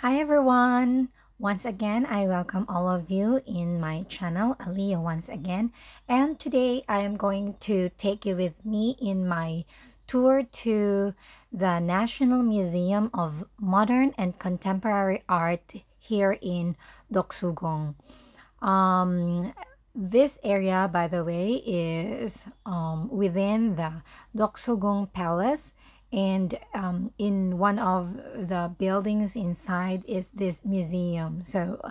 Hi everyone! Once again, I welcome all of you in my channel, Aliyah once again. And today I am going to take you with me in my tour to the National Museum of Modern and Contemporary Art here in Doksugon. Um, this area, by the way, is within the Doksogung Palace, and in one of the buildings inside is this museum. So,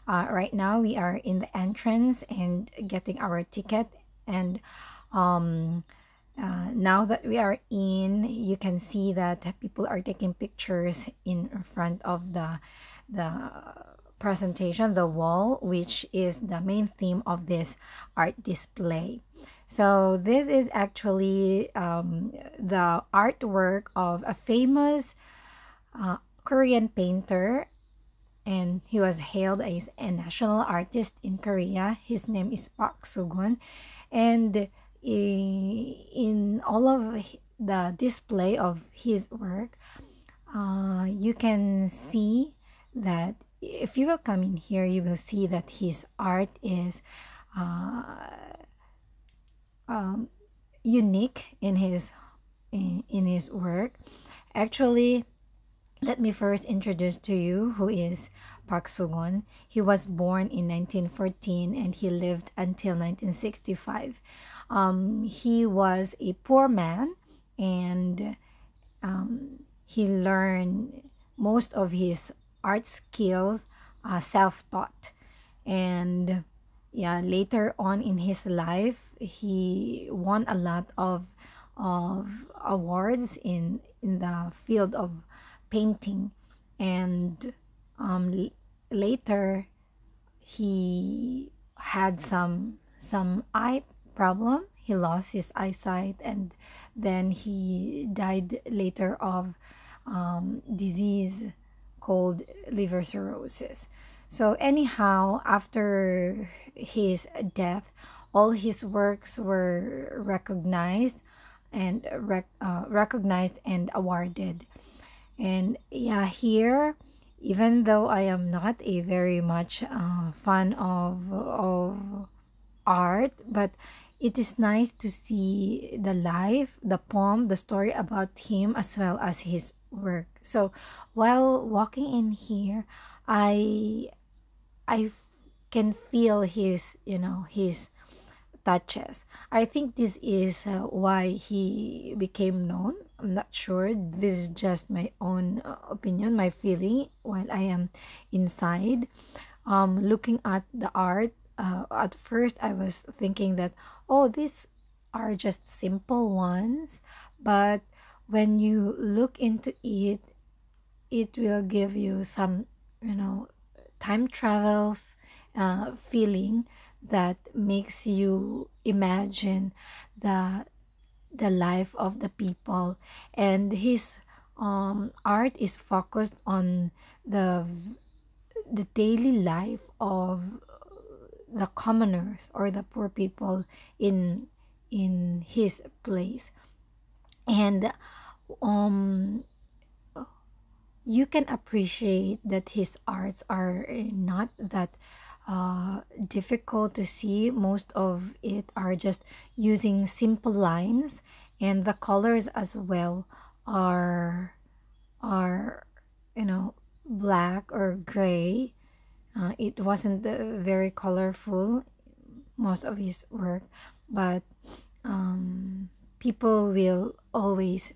right now we are in the entrance and getting our ticket, and um, now that we are in, you can see that people are taking pictures in front of the presentation, the wall, which is the main theme of this art display. So this is actually the artwork of a famous Korean painter, and he was hailed as a national artist in Korea. His name is Park Su Geun, and in all of the display of his work, you can see that if you will come in here, you will see that his art is unique in his work. Actually, let me first introduce to you who is Park Soo-geun. He was born in 1914 and he lived until 1965. He was a poor man, and he learned most of his art skills self-taught. And yeah, later on in his life, he won a lot of awards in the field of painting. And later he had some eye problem. He lost his eyesight, and then he died later of disease called liver cirrhosis. So anyhow, after his death, all his works were recognized and awarded. And yeah, here, even though I am not a very much fan of art, but it is nice to see the life, the poem, the story about him, as well as his work. So while walking in here, I can feel his touches. I think this is why he became known. I'm not sure. This is just my own opinion, my feeling while I am inside. Looking at the art, at first I was thinking that, oh, these are just simple ones. But when you look into it, it will give you some, time travel feeling that makes you imagine the the life of the people. And his art is focused on the daily life of the commoners or the poor people in his place. And um you can appreciate that his arts are not that difficult to see. Most of it are just using simple lines, and the colors as well are black or gray. It wasn't very colorful, most of his work, but people will always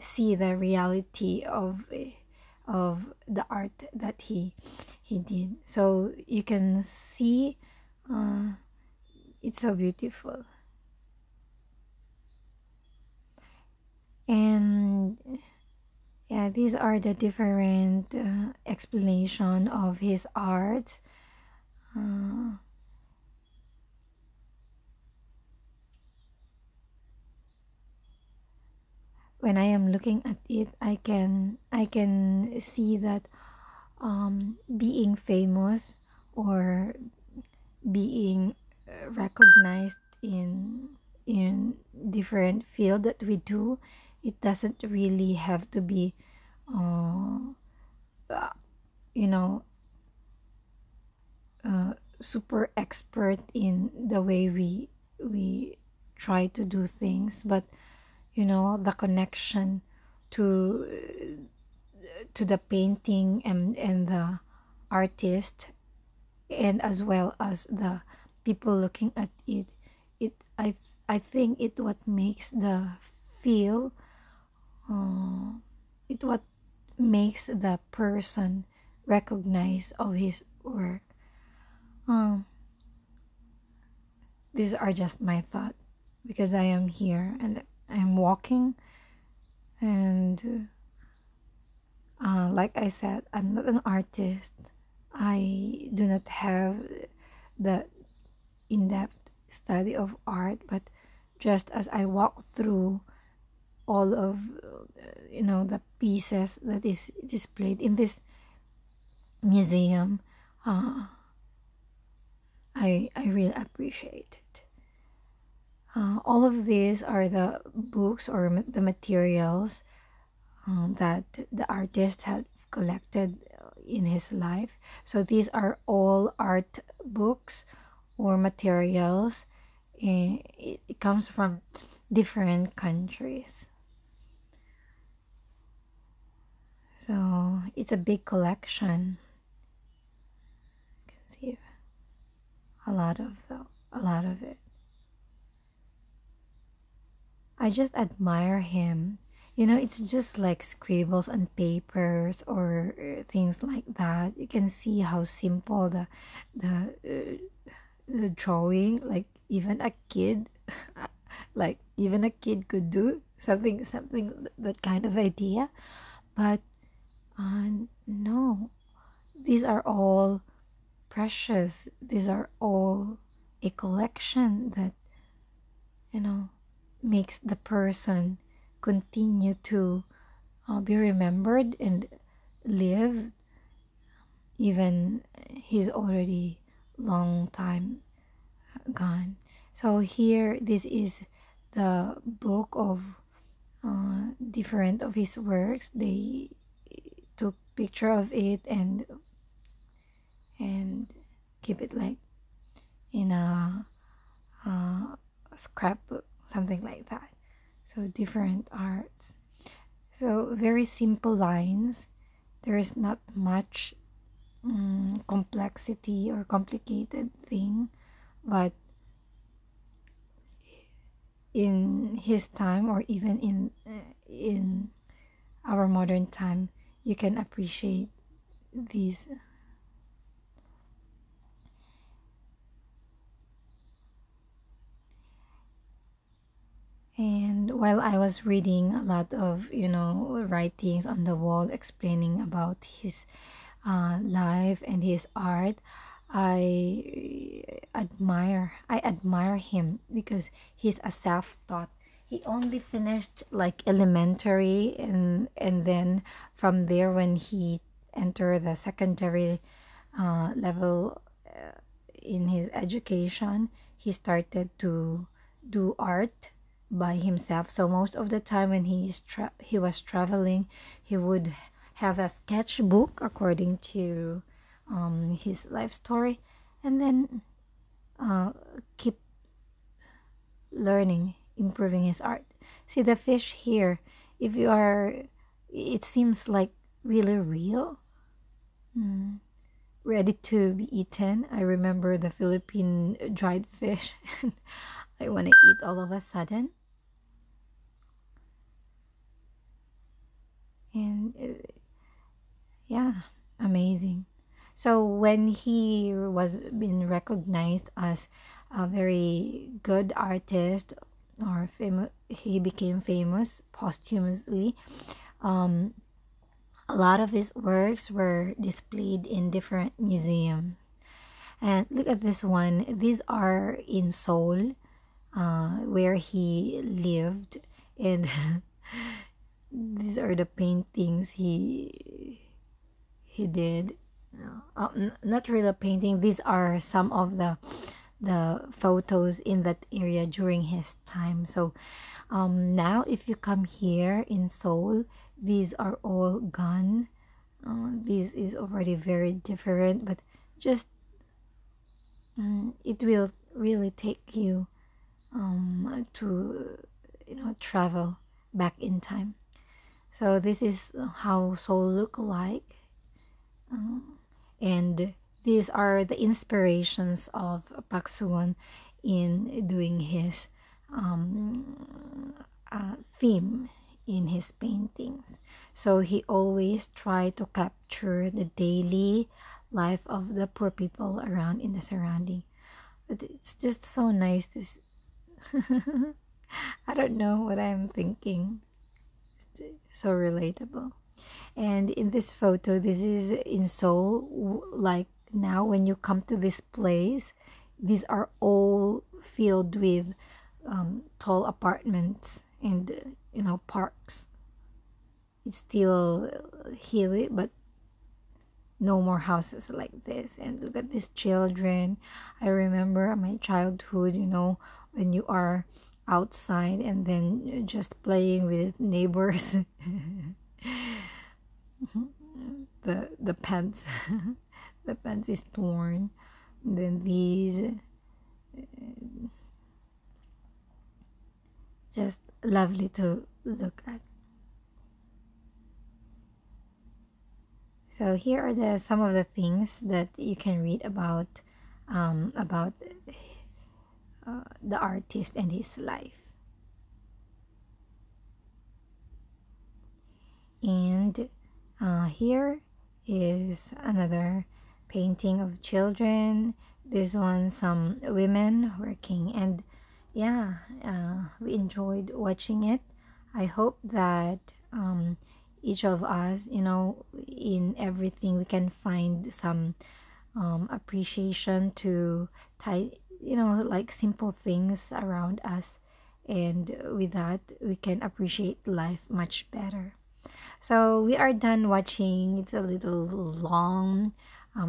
see the reality of the art that he did. So you can see it's so beautiful. And yeah, these are the different explanation of his art. uh, when I am looking at it, I can see that being famous or being recognized in different field that we do, it doesn't really have to be uh, you know, super expert in the way we try to do things, but the connection to to the painting and the artist, and as well as the people looking at it, I think it what makes the feel, uh, it what makes the person recognize of his work. um these are just my thought, because I am here and I'm walking, and like I said, I'm not an artist. I do not have the in-depth study of art, but just as I walk through all of the pieces that is displayed in this museum, uh, I really appreciate it. All of these are the books or the materials that the artist had collected in his life. So these are all art books or materials. It comes from different countries. So it's a big collection. You can see a lot of it. I just admire him. It's just like scribbles on papers or things like that. You can see how simple the drawing, like even a kid, like even a kid could do something that kind of idea. But no, these are all precious. These are all a collection that you know makes the person continue to be remembered and live, even he's already long time gone. So here, this is the book of different of his works. They took picture of it and keep it like in a scrapbook, something like that. So different arts. So very simple lines. There is not much complexity or complicated thing, but in his time, or even in our modern time, you can appreciate these. And while I was reading a lot of writings on the wall explaining about his life and his art, I admire him because he's a self-taught. He only finished like elementary, and then from there, when he entered the secondary level in his education, he started to do art by himself. So most of the time when he was traveling, he would have a sketchbook according to his life story, and then keep learning, improving his art. See the fish here. If you are, it seems like really real, ready to be eaten. I remember the Philippine dried fish. I want to eat all of a sudden. And yeah, amazing. So when he was been recognized as a very good artist, or he became famous posthumously. um a lot of his works were displayed in different museums. And look at this one. These are in Seoul, where he lived, and these are the paintings he did. Not really a painting. These are some of the photos in that area during his time. So now if you come here in Seoul, these are all gone. this is already very different, but just it will really take you to travel back in time. So this is how soul look like, and these are the inspirations of Pak Suwon in doing his theme in his paintings. So he always tried to capture the daily life of the poor people around in the surrounding. But it's just so nice to I don't know what I'm thinking. It's so relatable. And in this photo, this is in Seoul. Like now, when you come to this place, these are all filled with tall apartments and parks. It's still hilly, but no more houses like this. And look at these children. I remember my childhood, when you are outside and then just playing with neighbors. The pants the pants is torn. And then these just lovely to look at. So here are some of the things that you can read about the artist and his life. And here is another painting of children. This one, some women working, and yeah, we enjoyed watching it. I hope that each of us, in everything, we can find some appreciation to like simple things around us, and with that, we can appreciate life much better. So we are done watching. It's a little long,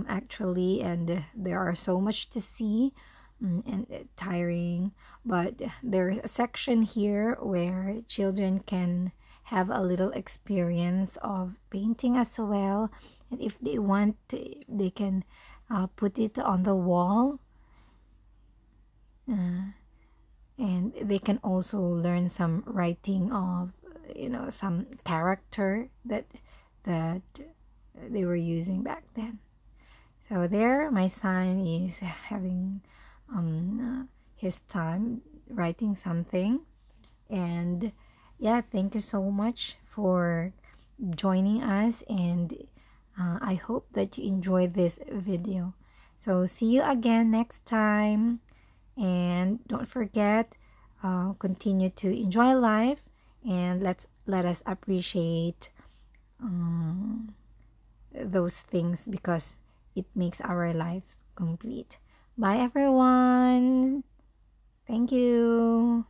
actually, and there are so much to see, and tiring. But there's a section here where children can have a little experience of painting as well. And if they want, they can put it on the wall. And they can also learn some writing of some character that they were using back then. So there my son is having his time writing something. And yeah, thank you so much for joining us, and I hope that you enjoyed this video. So see you again next time, and don't forget, continue to enjoy life, and let us appreciate those things, because it makes our lives complete. Bye everyone. Thank you.